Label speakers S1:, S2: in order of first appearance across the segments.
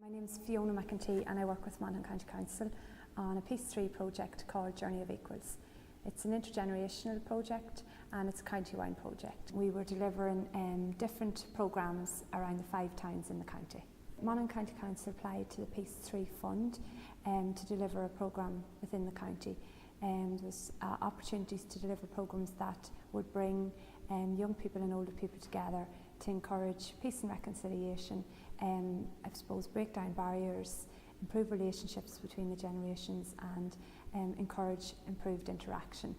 S1: My name is Fiona McEntee and I work with Monaghan County Council on a Peace 3 project called Journey of Equals. It's an intergenerational project and it's a county-wide project. We were delivering different programmes around the 5 towns in the county. Monaghan County Council applied to the Peace 3 fund to deliver a programme within the county. There was opportunities to deliver programmes that would bring young people and older people together to encourage peace and reconciliation, I suppose break down barriers, improve relationships between the generations and encourage improved interaction.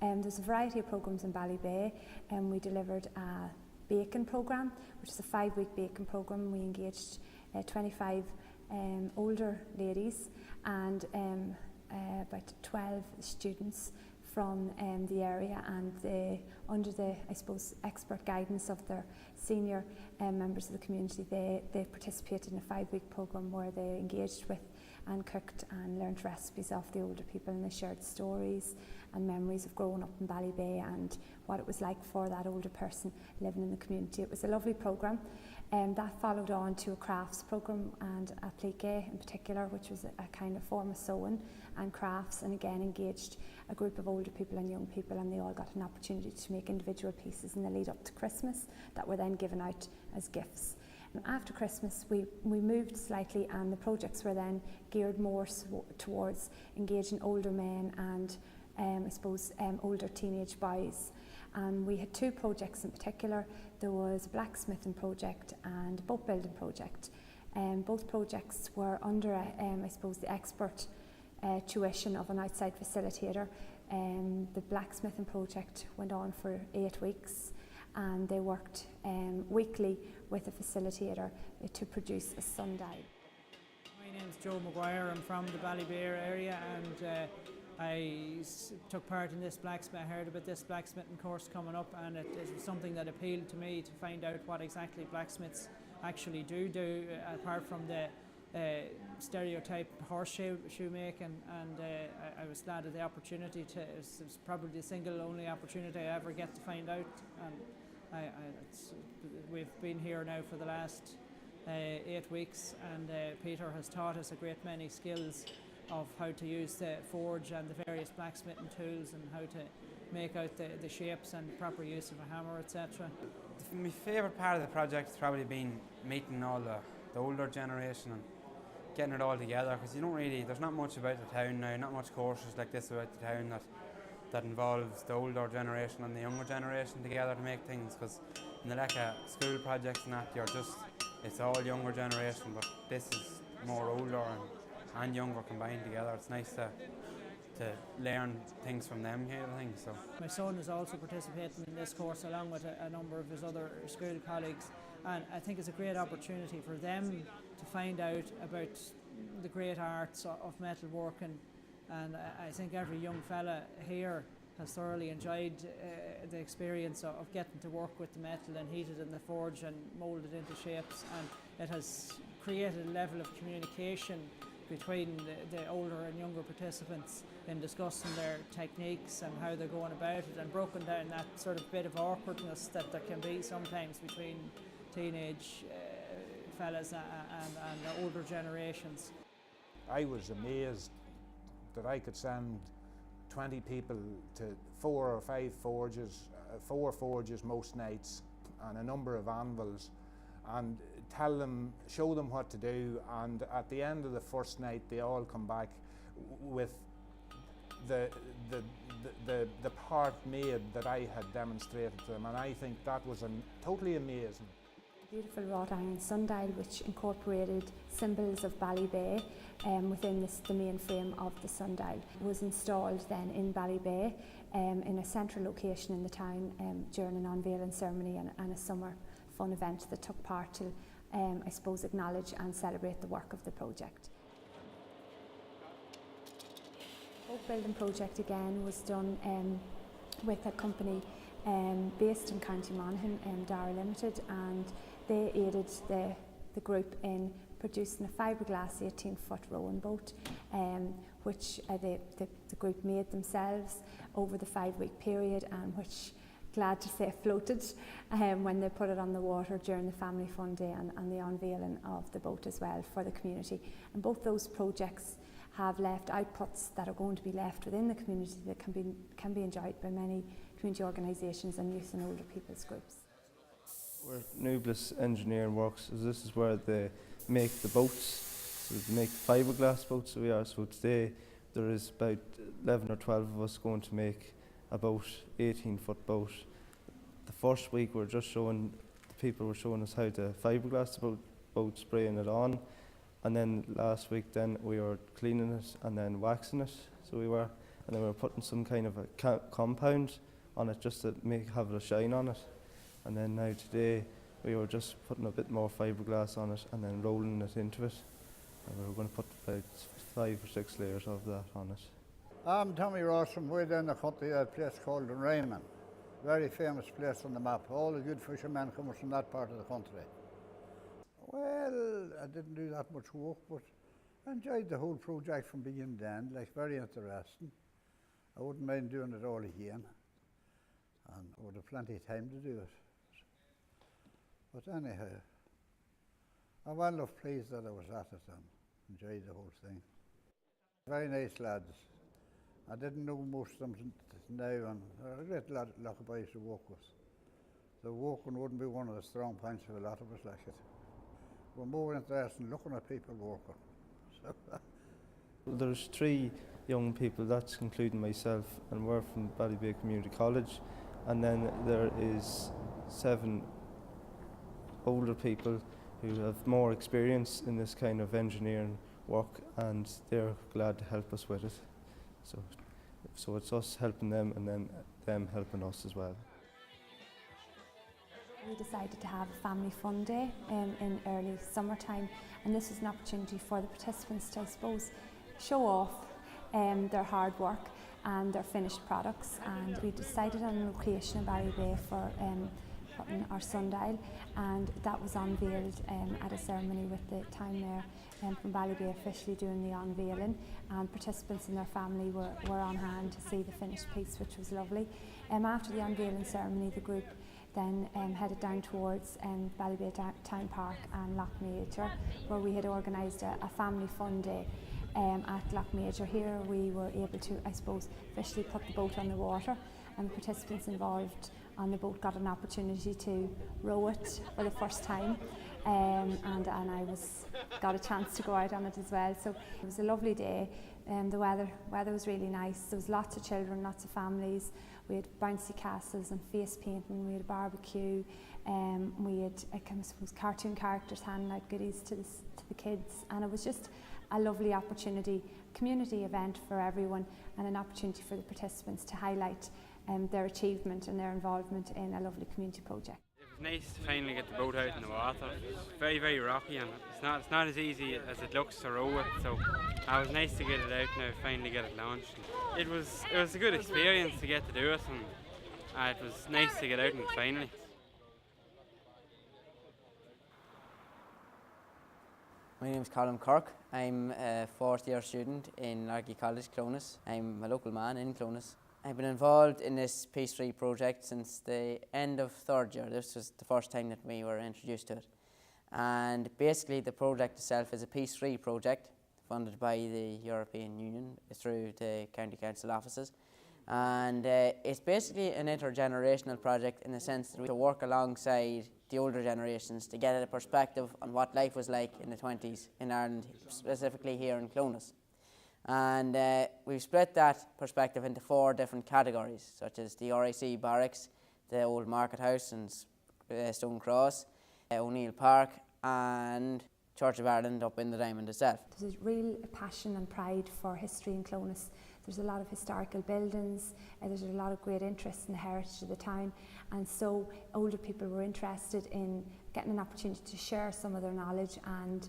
S1: There's a variety of programmes in Ballybay. We delivered a baking programme, which is a 5-week baking programme. We engaged 25 older ladies and about 12 students from the area, and under the, I suppose, expert guidance of their senior members of the community, they participated in a 5-week programme where they engaged with and cooked and learnt recipes off the older people, and they shared stories and memories of growing up in Ballybay and what it was like for that older person living in the community. It was a lovely programme. That followed on to a crafts programme and a plique in particular, which was a kind of form of sewing and crafts, and again engaged a group of older people and young people, and they all got an opportunity to make individual pieces in the lead up to Christmas that were then given out as gifts. After Christmas we moved slightly, and the projects were then geared more towards engaging older men and I suppose older teenage boys. And we had 2 projects in particular. There was a blacksmithing project and a boat building project. Both projects were under I suppose the expert tuition of an outside facilitator. The blacksmithing project went on for 8 weeks, and they worked weekly with a facilitator to produce a sundial.
S2: My name's Joe Maguire. I'm from the Ballybay area, and I took part in this blacksmith. I heard about this blacksmithing course coming up, and it was something that appealed to me to find out what exactly blacksmiths actually do apart from the stereotype horseshoe making, and I was glad of the opportunity to. It was probably the single only opportunity I ever get to find out, and we've been here now for the last 8 weeks, and Peter has taught us a great many skills of how to use the forge and the various blacksmithing tools, and how to make out the shapes and proper use of a hammer, etc.
S3: My favourite part of the project has probably been meeting all the older generation and getting it all together, because there's not much about the town now, not much courses like this about the town that involves the older generation and the younger generation together to make things, because in the like school projects and that, it's all younger generation, but this is more older and younger combined together. It's nice to learn things from them kind of thing. So
S2: my son is also participating in this course along with a number of his other school colleagues, and I think it's a great opportunity for them to find out about the great arts of metalworking, and I think every young fella here has thoroughly enjoyed the experience of getting to work with the metal and heat it in the forge and mould it into shapes, and it has created a level of communication between the older and younger participants in discussing their techniques and how they're going about it, and broken down that sort of bit of awkwardness that there can be sometimes between teenage fellas and the older generations.
S4: I was amazed that I could send 20 people to 4 or 5 forges, 4 forges most nights, and a number of anvils, and show them what to do, and at the end of the first night they all come back with the part made that I had demonstrated to them, and I think that was totally amazing.
S1: Beautiful wrought iron sundial which incorporated symbols of Ballybay within the main frame of the sundial was installed then in Ballybay in a central location in the town during an unveiling ceremony and a summer fun event that took part to I suppose acknowledge and celebrate the work of the project. The boat building project again was done with a company based in County Monaghan, Dara Limited, and they aided the group in producing a fiberglass 18-foot rowing boat, which the group made themselves over the 5-week period, and which glad to say floated when they put it on the water during the Family Fun Day and the unveiling of the boat as well for the community. And both those projects have left outputs that are going to be left within the community that can be enjoyed by many community organisations and youth and older people's groups.
S5: Where Nucleus Engineering works, this is where they make the boats. So they make the fiberglass boats. So today there is about 11 or 12 of us going to make about 18-foot boat. The first week we're just showing, the people were showing us how to fiberglass the boat, spraying it on, and then last week then we were cleaning it and then waxing it. So we were, and then we were putting some kind of a compound on it just to have a shine on it. And then now today we were just putting a bit more fiberglass on it and then rolling it into it. And we were going to put about 5 or 6 layers of that on it.
S6: I'm Tommy Ross from way down the country, a place called Raymond. Very famous place on the map. All the good fishermen come from that part of the country. Well, I didn't do that much work, but I enjoyed the whole project from beginning to end, like very interesting. I wouldn't mind doing it all again, and I would have plenty of time to do it. But anyhow, I'm well enough pleased that I was at it and enjoyed the whole thing. Very nice lads. I didn't know most of them now, and they're a great lot of boys to work with. The working wouldn't be one of the strong points of a lot of us like it. We're more interested in looking at people working. So
S5: There's 3 young people, that's including myself, and we're from Ballybay Community College. And then there is 7 older people who have more experience in this kind of engineering work, and they're glad to help us with it. So it's us helping them and then them helping us as well.
S1: We decided to have a family fun day in early summertime, and this was an opportunity for the participants to, I suppose, show off their hard work and their finished products. And we decided on a location in Ballybay for putting our sundial, and that was unveiled at a ceremony with the town mayor from Ballybay officially doing the unveiling, and participants and their family were on hand to see the finished piece, which was lovely. After the unveiling ceremony, the group then headed down towards Ballybay Town Park and Loch Major, where we had organised a family fun day at Loch Major. Here we were able to, I suppose, officially put the boat on the water, and the participants involved on the boat got an opportunity to row it for the first time, and I got a chance to go out on it as well. So it was a lovely day. The weather was really nice. There was lots of children, lots of families. We had bouncy castles and face painting. We had a barbecue. We had cartoon characters handing out goodies to the kids, and it was just a lovely opportunity, community event for everyone, and an opportunity for the participants to highlight their achievement and their involvement in a lovely community project.
S3: It was nice to finally get the boat out in the water. It's very, very rocky, and it's not as easy as it looks to row it. So it was nice to get it out now, finally get it launched. It was a good experience to get to do it, and it was nice to get out and finally.
S7: My name is Colin Kirk. I'm a 4th year student in Largy College, Clonus. I'm a local man in Clonus. I've been involved in this Peace 3 project since the end of 3rd year. This was the first time that we were introduced to it. And basically the project itself is a Peace 3 project funded by the European Union through the County Council offices. And it's basically an intergenerational project in the sense that we work alongside the older generations to get a perspective on what life was like in the 20s in Ireland, specifically here in Clonus. And we've split that perspective into 4 different categories, such as the RIC Barracks, the old Market House and Stone Cross, O'Neill Park, and Church of Ireland up in the Diamond itself.
S1: There's a real passion and pride for history in Clonus. There's a lot of historical buildings, there's a lot of great interest in the heritage of the town, and so older people were interested in getting an opportunity to share some of their knowledge and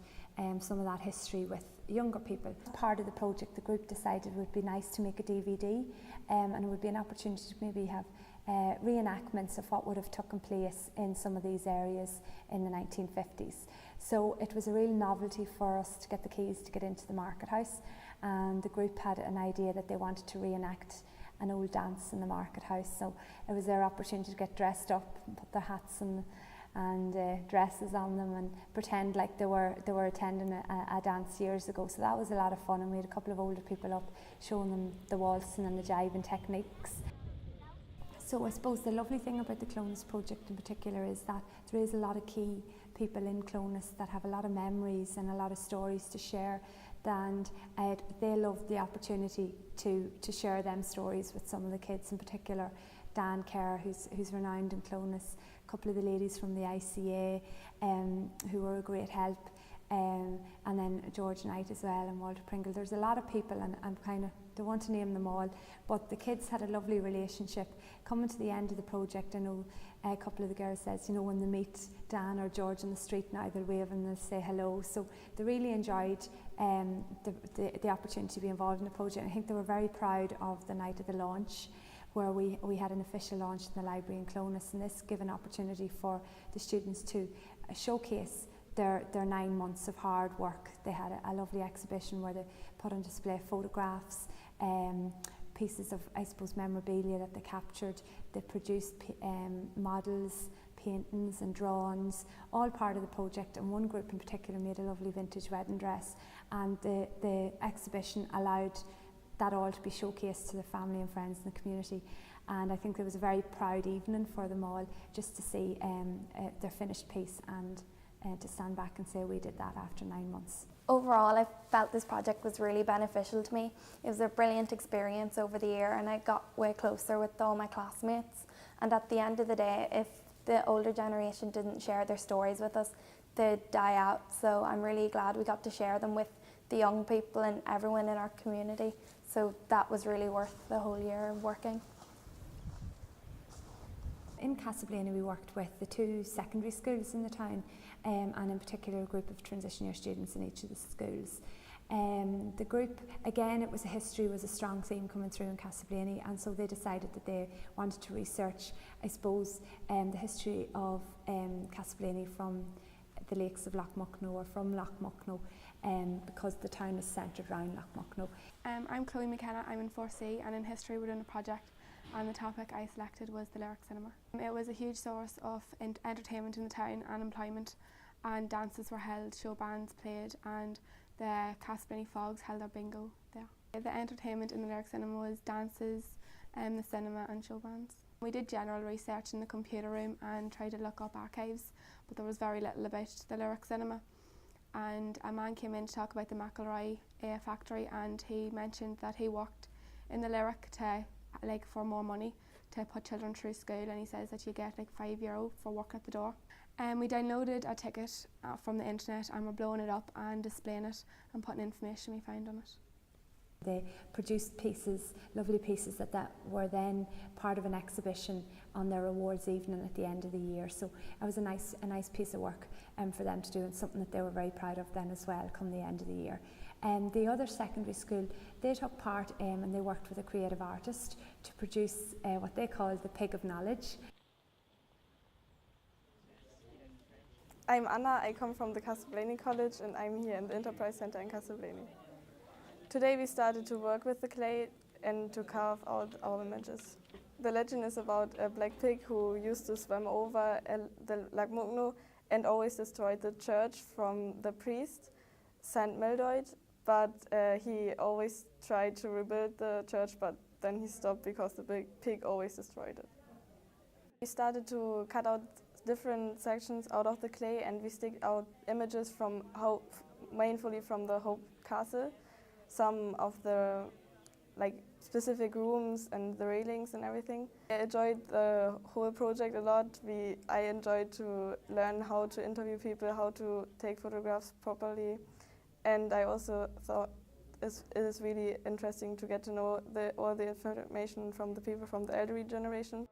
S1: some of that history with younger people. Part of the project, the group decided it would be nice to make a DVD, and it would be an opportunity to maybe have reenactments of what would have taken place in some of these areas in the 1950s. So it was a real novelty for us to get the keys to get into the Market House, and the group had an idea that they wanted to reenact an old dance in the market house. So it was their opportunity to get dressed up and put their hats and dresses on them and pretend like they were attending a dance years ago. So that was a lot of fun, and we had a couple of older people up showing them the waltzing and the jiving techniques. So I suppose the lovely thing about the Clonus project in particular is that there is a lot of key people in Clonus that have a lot of memories and a lot of stories to share, and they love the opportunity to share them stories with some of the kids, in particular Dan Kerr, who's renowned in Clonus, a couple of the ladies from the ICA who were a great help, and then George Knight as well, and Walter Pringle. There's a lot of people, and kind of don't want to name them all, but the kids had a lovely relationship. Coming to the end of the project, I know a couple of the girls says, you know, when they meet Dan or George on the street now, they'll wave and they'll say hello. So they really enjoyed the opportunity to be involved in the project. I think they were very proud of the night of the launch, where we had an official launch in the library in Clonus, and this gave an opportunity for the students to showcase their 9 months of hard work. They had a lovely exhibition where they put on display photographs, pieces of, I suppose, memorabilia that they captured. They produced models, paintings and drawings, all part of the project, and one group in particular made a lovely vintage wedding dress, and the exhibition allowed that all to be showcased to the family and friends in the community. And I think it was a very proud evening for them all, just to see their finished piece and to stand back and say we did that after 9 months.
S8: Overall, I felt this project was really beneficial to me. It was a brilliant experience over the year, and I got way closer with all my classmates. And at the end of the day, if the older generation didn't share their stories with us, they'd die out. So I'm really glad we got to share them with the young people and everyone in our community. So that was really worth the whole year of working.
S1: In Castleblayney we worked with the 2 secondary schools in the town, and in particular a group of transition year students in each of the schools. The group, again, it was a strong theme coming through in Castleblayney, and so they decided that they wanted to research, I suppose, the history of Castleblayney from the lakes of Loch Mucknow, or from Loch Mucknow, because the town is centred around Loch Mucknow.
S9: I'm Chloe McKenna, I'm in 4C, and in history we're doing a project, and the topic I selected was the Lyric Cinema. It was a huge source of entertainment in the town and employment, and dances were held, show bands played, and the Castleblayney Fogs held their bingo there. The entertainment in the Lyric Cinema was dances, the cinema and show bands. We did general research in the computer room and tried to look up archives, but there was very little about the Lyric Cinema. And a man came in to talk about the McElroy factory, and he mentioned that he worked in the Lyric for more money to put children through school, and he says that you get like €5 for working at the door. We downloaded a ticket from the internet, and we're blowing it up and displaying it and putting information we found on it.
S1: They produced pieces, lovely pieces that were then part of an exhibition on their awards evening at the end of the year. So it was a nice piece of work for them to do, and something that they were very proud of then as well come the end of the year. The other secondary school, they took part and they worked with a creative artist to produce what they called the Pig of Knowledge.
S10: I'm Anna, I come from the Castleblayney College, and I'm here in the Enterprise Center in Castleblayney. Today we started to work with the clay and to carve out our images. The legend is about a black pig who used to swim over the Loch Mucknow and always destroyed the church from the priest, Saint Meldoid, but he always tried to rebuild the church, but then he stopped because the big pig always destroyed it. We started to cut out different sections out of the clay, and we stick out images from mainly from the Hope Castle, some of the specific rooms and the railings and everything. I enjoyed the whole project a lot. I enjoyed to learn how to interview people, how to take photographs properly, and I also thought it is really interesting to get to know all the information from the people from the elderly generation.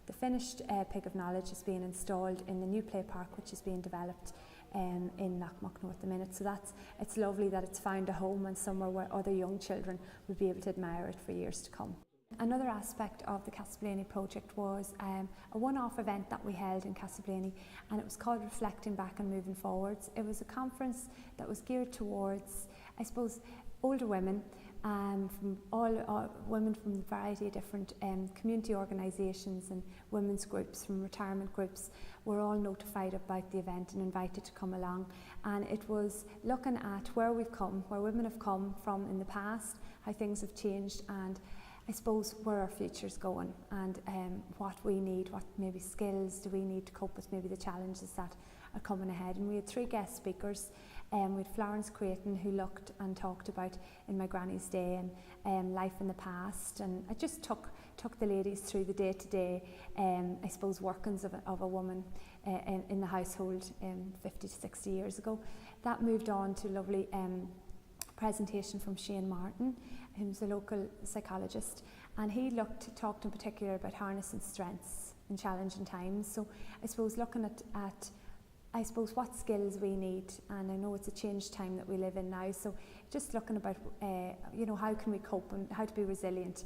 S1: The finished Pig of Knowledge is being installed in the new play park, which is being developed in Loch Mucknow at the minute. So it's lovely that it's found a home and somewhere where other young children will be able to admire it for years to come. Another aspect of the Castleblayney project was a one-off event that we held in Castleblayney, and it was called Reflecting Back and Moving Forwards. It was a conference that was geared towards, I suppose, older women from all women from a variety of different community organisations and women's groups, from retirement groups, were all notified about the event and invited to come along. And it was looking at where we've come, where women have come from in the past, how things have changed, and I suppose where our future's going, and what we need, what maybe skills do we need to cope with maybe the challenges that are coming ahead. And we had 3 guest speakers. We had Florence Creighton, who looked and talked about In My Granny's Day and life in the past, and I just took the ladies through the day-to-day, I suppose, workings of a woman in the household 50 to 60 years ago. That moved on to a lovely presentation from Shane Martin, who's a local psychologist, and he talked in particular about harnessing strengths in challenging times. So I suppose looking at I suppose what skills we need, and I know it's a changed time that we live in now, so just looking about how can we cope and how to be resilient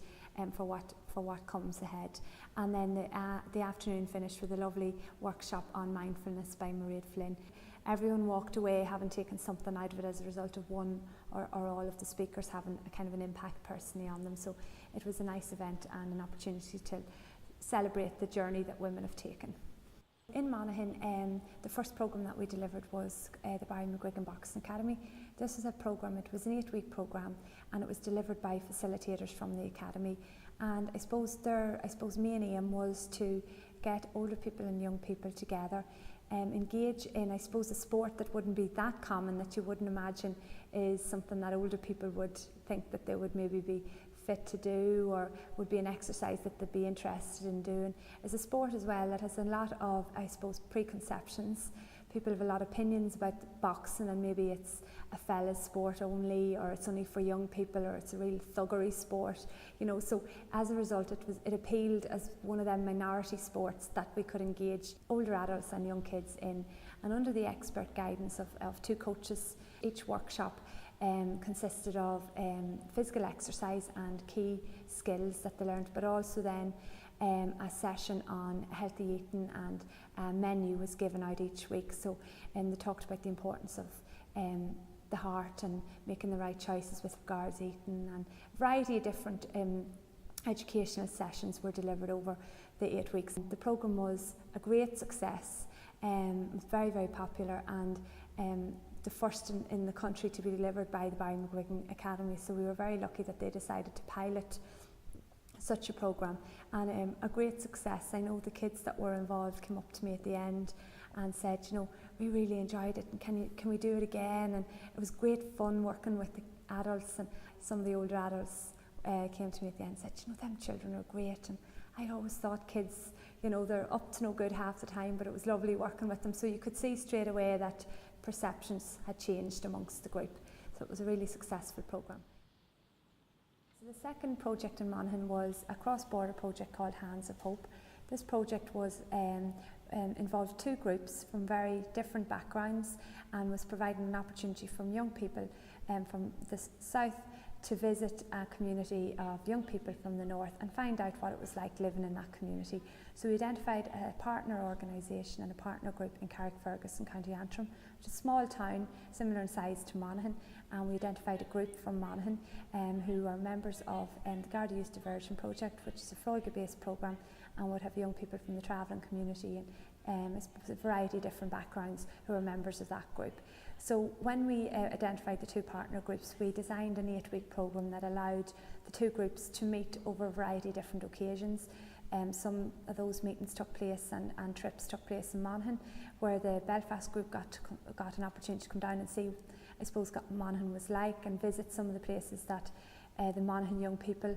S1: for what comes ahead. And then the afternoon finished with a lovely workshop on mindfulness by Mairead Flynn. Everyone walked away having taken something out of it as a result of one or all of the speakers having a kind of an impact personally on them. So it was a nice event and an opportunity to celebrate the journey that women have taken. In Monaghan, the first programme that we delivered was the Barry McGuigan Boxing Academy. This was a programme, it was an 8-week programme, and it was delivered by facilitators from the academy. And I suppose their main aim was to get older people and young people together, engage in, I suppose, a sport that wouldn't be that common, that you wouldn't imagine is something that older people would think that they would maybe be fit to do, or would be an exercise that they'd be interested in doing. It's a sport as well that has a lot of, I suppose, preconceptions. People have a lot of opinions about boxing, and maybe it's a fella's sport only, or it's only for young people, or it's a real thuggery sport, so as a result it appealed as one of them minority sports that we could engage older adults and young kids in. And under the expert guidance of 2 coaches, each workshop consisted of physical exercise and key skills that they learned, but also then a session on healthy eating, and a menu was given out each week. So they talked about the importance of the heart and making the right choices with regards to eating, and a variety of different educational sessions were delivered over the 8 weeks. The programme was a great success. It was very, very popular, and the first in the country to be delivered by the Barry McGuigan Academy, so we were very lucky that they decided to pilot such a programme, and a great success. I know the kids that were involved came up to me at the end and said, we really enjoyed it, and can we do it again? And it was great fun working with the adults, and some of the older adults came to me at the end and said, them children are great, and I always thought kids, they're up to no good half the time, but it was lovely working with them. So you could see straight away that perceptions had changed amongst the group. So it was a really successful programme. So the second project in Monaghan was a cross-border project called Hands of Hope. This project was involved 2 groups from very different backgrounds, and was providing an opportunity from young people from the south to visit a community of young people from the north and find out what it was like living in that community. So we identified a partner organisation and a partner group in Carrickfergus in County Antrim, which is a small town similar in size to Monaghan, and we identified a group from Monaghan who are members of the Garda Youth Diversion Project, which is a Freuga-based programme, and would have young people from the travelling community and a variety of different backgrounds who are members of that group. So when we identified the 2 partner groups, we designed an 8-week programme that allowed the 2 groups to meet over a variety of different occasions. Some of those meetings took place and trips took place in Monaghan, where the Belfast group got an opportunity to come down and see, I suppose, what Monaghan was like, and visit some of the places that the Monaghan young people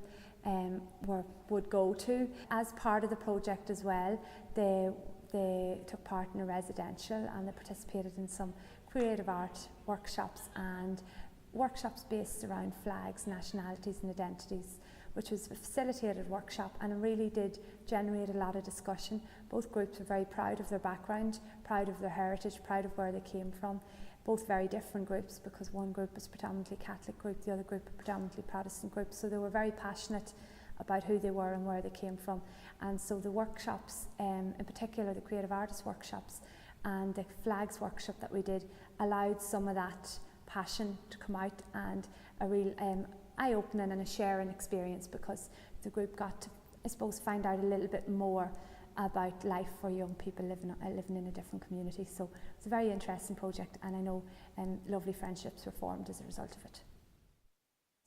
S1: would go to. As part of the project as well, they took part in a residential, and they participated in some creative art workshops and workshops based around flags, nationalities and identities, which was a facilitated workshop, and it really did generate a lot of discussion. Both groups were very proud of their background, proud of their heritage, proud of where they came from. Both very different groups, because one group was predominantly Catholic group, the other group a predominantly Protestant group, so they were very passionate about who they were and where they came from. And so the workshops, in particular the creative artist workshops and the flags workshop that we did, allowed some of that passion to come out, and a real eye-opening and a sharing experience, because the group got to, I suppose, find out a little bit more about life for young people living in a different community. So it's a very interesting project, and I know lovely friendships were formed as a result of it.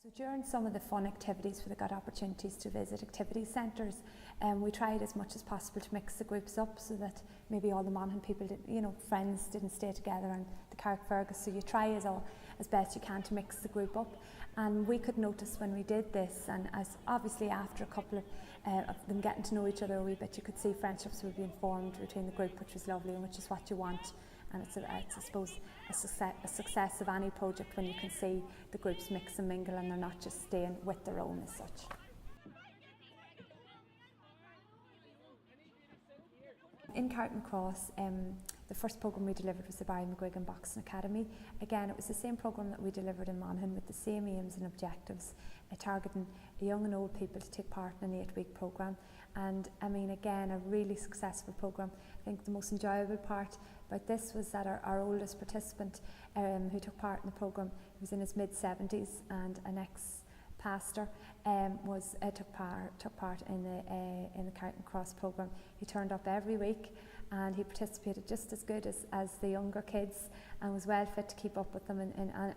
S1: So during some of the fun activities where they got opportunities to visit activity centres, we tried as much as possible to mix the groups up so that maybe all the Monaghan people, friends didn't stay together and the Carrickfergus, so you try as best you can to mix the group up. And we could notice when we did this, and as obviously after a couple of them getting to know each other a wee bit, you could see friendships were being formed between the group, which was lovely and which is what you want. And it's I suppose, a success of any project when you can see the groups mix and mingle and they're not just staying with their own as such. In Carrickfergus, the first programme we delivered was the Barry McGuigan Boxing Academy. Again, it was the same programme that we delivered in Monaghan with the same aims and objectives, targeting young and old people to take part in an 8-week programme. And I mean, again, a really successful programme. I think the most enjoyable part about this was that our oldest participant who took part in the programme, he was in his mid-70s and an ex-pastor, took part in the Carrickfergus programme. He turned up every week and he participated just as good as the younger kids, and was well fit to keep up with them,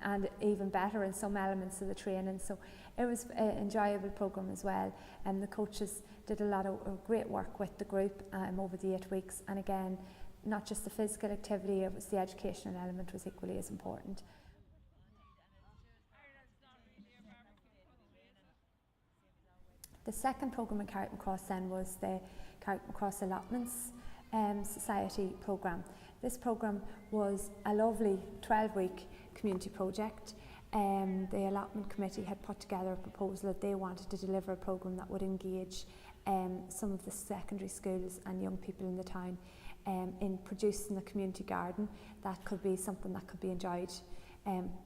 S1: and even better in some elements of the training. So it was an enjoyable programme as well, and the coaches did a lot of great work with the group over the 8 weeks. And again, not just the physical activity, it was the educational element was equally as important. The second programme in Carrickfergus then was the Carrickfergus Allotments Society programme. This programme was a lovely 12-week community project. The allotment committee had put together a proposal that they wanted to deliver a programme that would engage some of the secondary schools and young people in the town in producing a community garden that could be something that could be enjoyed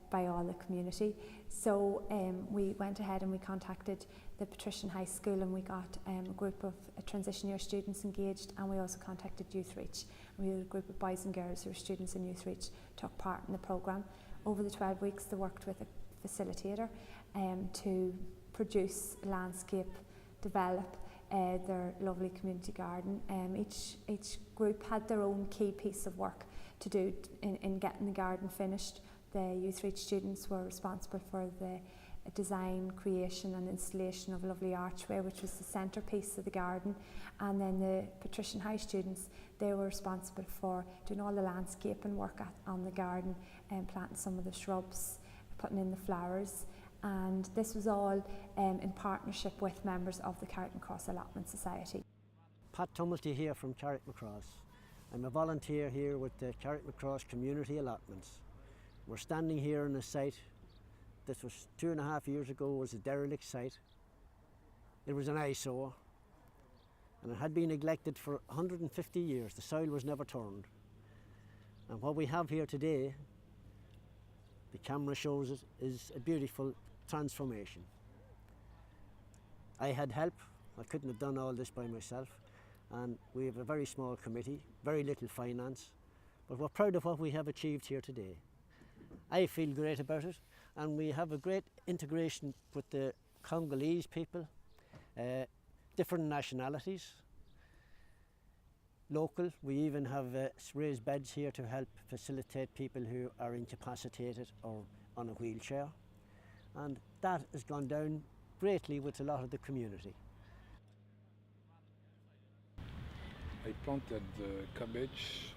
S1: by all the community. So we went ahead and we contacted the Patrician High School, and we got a group of transition year students engaged, and we also contacted Youth Reach. We had a group of boys and girls who were students in Youth Reach took part in the programme. Over the 12 weeks they worked with a facilitator to produce, landscape, develop their lovely community garden. Each group had their own key piece of work to do in getting the garden finished. The Youth Reach students were responsible for the design, creation and installation of a lovely archway, which was the centrepiece of the garden. And then the Patrician High students, they were responsible for doing all the landscaping work on the garden and planting some of the shrubs, putting in the flowers. And this was all in partnership with members of the Carrickfergus Allotment Society.
S11: Pat Tumilty here from Carrickfergus. I'm a volunteer here with the Carrickfergus Community Allotments. We're standing here on a site. This was 2.5 years ago. It was a derelict site. It was an eyesore, and it had been neglected for 150 years. The soil was never turned. And what we have here today, the camera shows it, is a beautiful transformation. I had help. I couldn't have done all this by myself. And we have a very small committee, very little finance, but we're proud of what we have achieved here today. I feel great about it, and we have a great integration with the Congolese people, different nationalities, local. We even have raised beds here to help facilitate people who are incapacitated or on a wheelchair, and that has gone down greatly with a lot of the community.
S12: I planted cabbage,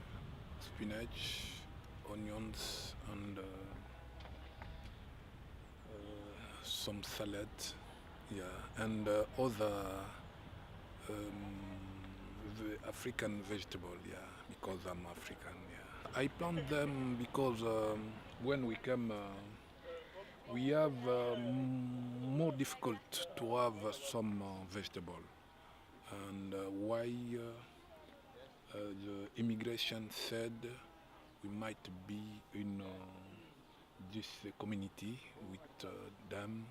S12: spinach, onions and some salad, and other the African vegetable, because I'm African. I plant them because when we come, we have more difficult to have some vegetable, and why the immigration said we might be in this community with them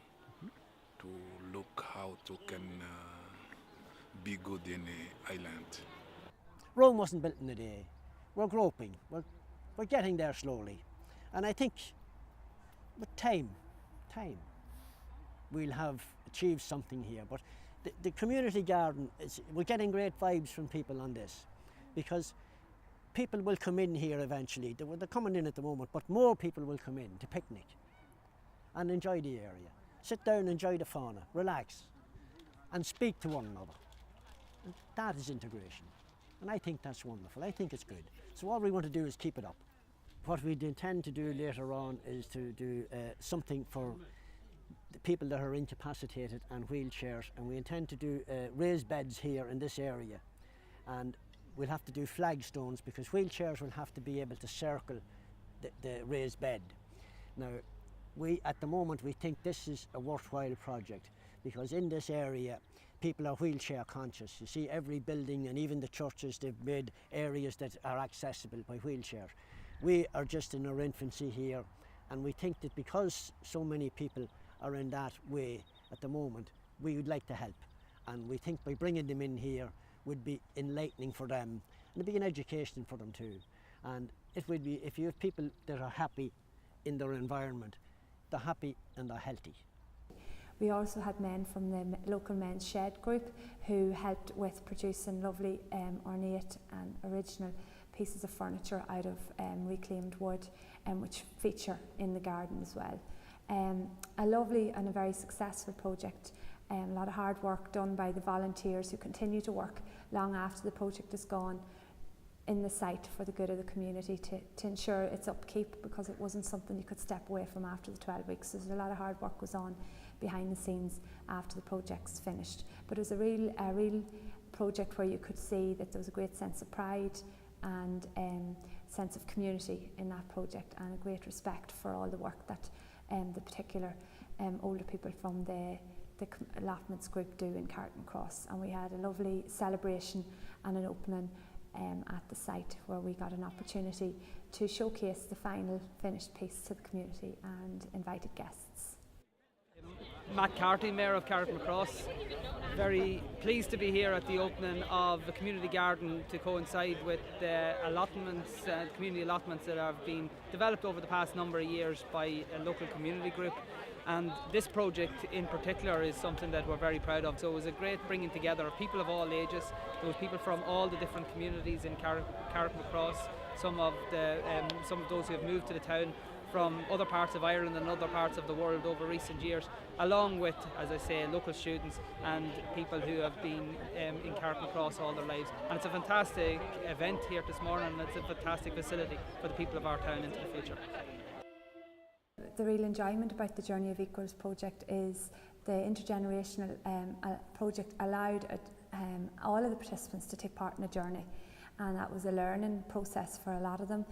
S12: to look how to can be good in the island.
S11: Rome wasn't built in a day. We're groping. We're getting there slowly. And I think with time, we'll have achieved something here. But the community garden, we're getting great vibes from people on this, because people will come in here eventually. They're coming in at the moment, but more people will come in to picnic and enjoy the area. Sit down, enjoy the fauna, relax, and speak to one another. And that is integration. And I think that's wonderful. I think it's good. So all we want to do is keep it up. What we intend to do later on is to do something for the people that are incapacitated and wheelchairs, and we intend to do raised beds here in this area. And we'll have to do flagstones, because wheelchairs will have to be able to circle the raised bed. Now, at the moment, we think this is a worthwhile project, because in this area, people are wheelchair conscious. You see, every building and even the churches, they've made areas that are accessible by wheelchairs. We are just in our infancy here, and we think that because so many people are in that way at the moment, we would like to help. And we think by bringing them in here would be enlightening for them, and it'd be an education for them too. And it would be, if you have people that are happy in their environment, they're happy and they're healthy.
S1: We also had men from the local men's shed group who helped with producing lovely ornate and original pieces of furniture out of reclaimed wood, which feature in the garden as well. A lovely and a very successful project. A lot of hard work done by the volunteers who continue to work long after the project is gone in the site for the good of the community, to ensure its upkeep, because it wasn't something you could step away from after the 12 weeks. So there's a lot of hard work goes on behind the scenes after the project's finished. But it was a real project where you could see that there was a great sense of pride and sense of community in that project, and a great respect for all the work that the particular older people from the allotments group do in Carrick Cross. And we had a lovely celebration and an opening at the site, where we got an opportunity to showcase the final finished piece to the community and invited guests.
S13: Matt Carty, Mayor of Carrick Cross. Very pleased to be here at the opening of the community garden to coincide with the allotments, community allotments that have been developed over the past number of years by a local community group. And this project in particular is something that we're very proud of. So it was a great bringing together of people of all ages. There was people from all the different communities in Carrick Cross, some of those who have moved to the town from other parts of Ireland and other parts of the world over recent years, along with, as I say, local students and people who have been in Carrick Cross all their lives. And it's a fantastic event here this morning, and it's a fantastic facility for the people of our town into the future.
S1: The real enjoyment about the Journey of Equals project is the intergenerational project allowed all of the participants to take part in a journey, and that was a learning process for a lot of them.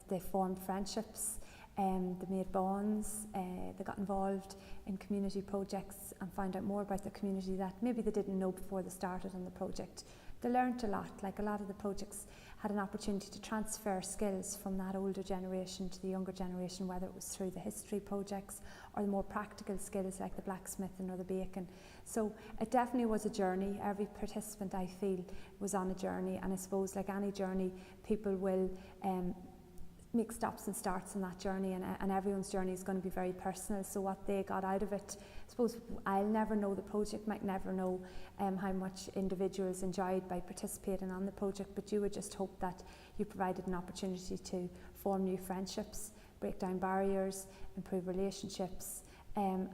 S1: They formed friendships, they made bonds, they got involved in community projects and found out more about the community that maybe they didn't know before they started on the project. They learned a lot. Like, a lot of the projects had an opportunity to transfer skills from that older generation to the younger generation, whether it was through the history projects or the more practical skills like the blacksmithing or the baking. So it definitely was a journey. Every participant, I feel, was on a journey, and I suppose, like any journey, people will make stops and starts in that journey, and everyone's journey is going to be very personal. So what they got out of it, I suppose I'll never know, the project might never know how much individuals enjoyed by participating on the project, but you would just hope that you provided an opportunity to form new friendships, break down barriers, improve relationships, and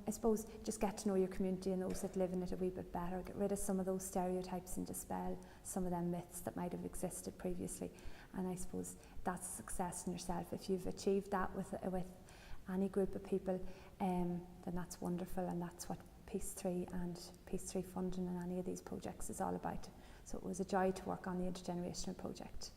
S1: I suppose just get to know your community and those that live in it a wee bit better, get rid of some of those stereotypes and dispel some of them myths that might have existed previously. And I suppose that's a success in yourself. If you've achieved that with any group of people, then that's wonderful, and that's what Peace 3 and Peace 3 funding and any of these projects is all about. So it was a joy to work on the intergenerational project.